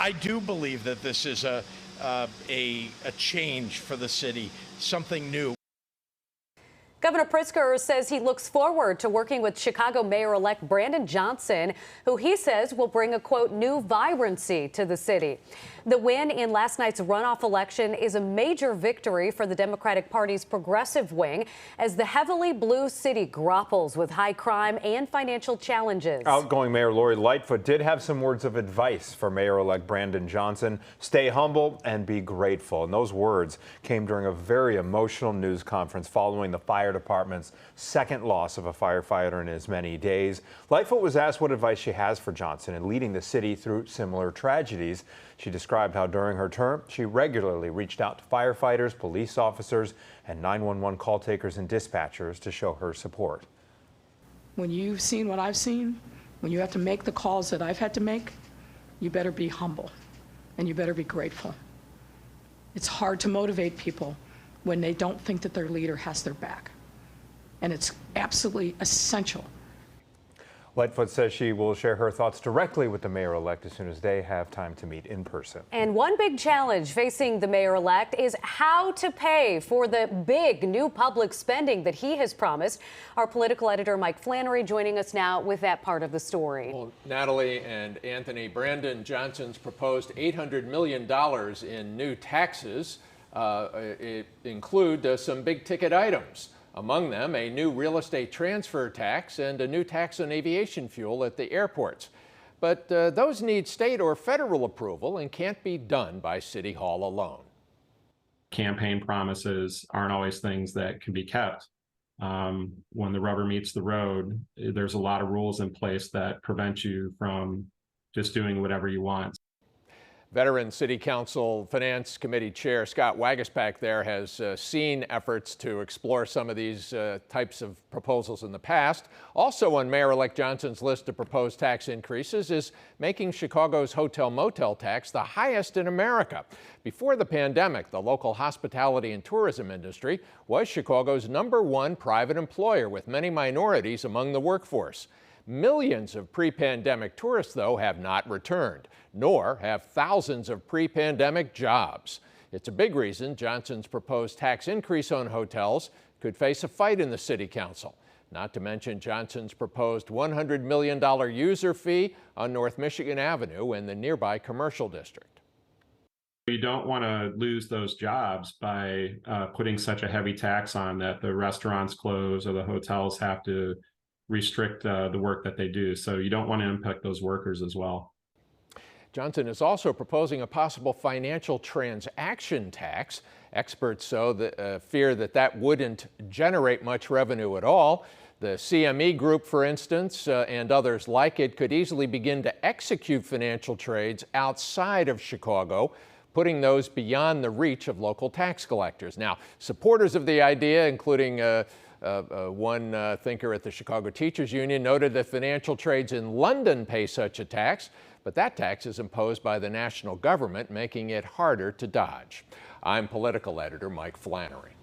I do believe that this is a change for the city, something new. Governor Pritzker says he looks forward to working with Chicago Mayor-elect Brandon Johnson, who he says will bring a, quote, new vibrancy to the city. The win in last night's runoff election is a major victory for the Democratic Party's progressive wing as the heavily blue city grapples with high crime and financial challenges. Outgoing Mayor Lori Lightfoot did have some words of advice for Mayor-elect Brandon Johnson. Stay humble and be grateful. And those words came during a very emotional news conference following the fire department's second loss of a firefighter in as many days. Lightfoot was asked what advice she has for Johnson in leading the city through similar tragedies. She described how during her term, she regularly reached out to firefighters, police officers, and 911 call takers and dispatchers to show her support. When you've seen what I've seen, when you have to make the calls that I've had to make, you better be humble and you better be grateful. It's hard to motivate people when they don't think that their leader has their back. And it's absolutely essential. Lightfoot says she will share her thoughts directly with the mayor-elect as soon as they have time to meet in person. And one big challenge facing the mayor-elect is how to pay for the big new public spending that he has promised. Our political editor Mike Flannery joining us now with that part of the story. Well, Natalie and Anthony, Brandon Johnson's proposed $800 million in new taxes include some big-ticket items. Among them, a new real estate transfer tax and a new tax on aviation fuel at the airports. But those need state or federal approval and can't be done by City Hall alone. Campaign promises aren't always things that can be kept. When the rubber meets the road, there's a lot of rules in place that prevent you from just doing whatever you want. Veteran City Council Finance Committee Chair Scott Waguespack there has seen efforts to explore some of these types of proposals in the past. Also on Mayor-elect Johnson's list of proposed tax increases is making Chicago's hotel-motel tax the highest in America. Before the pandemic, the local hospitality and tourism industry was Chicago's #1 private employer, with many minorities among the workforce. Millions of pre-pandemic tourists, though, have not returned, nor have thousands of pre-pandemic jobs. It's a big reason Johnson's proposed tax increase on hotels could face a fight in the city council. Not to mention Johnson's proposed $100 million user fee on North Michigan Avenue in the nearby commercial district. You don't want to lose those jobs by putting such a heavy tax on that the restaurants close or the hotels have to restrict the work that they do. So you don't want to impact those workers as well. Johnson is also proposing a possible financial transaction tax. Experts fear that wouldn't generate much revenue at all. The CME Group, for instance, and others like it could easily begin to execute financial trades outside of Chicago, putting those beyond the reach of local tax collectors. Now, supporters of the idea, including one thinker at the Chicago Teachers Union, noted that financial trades in London pay such a tax, but that tax is imposed by the national government, making it harder to dodge. I'm political editor Mike Flannery.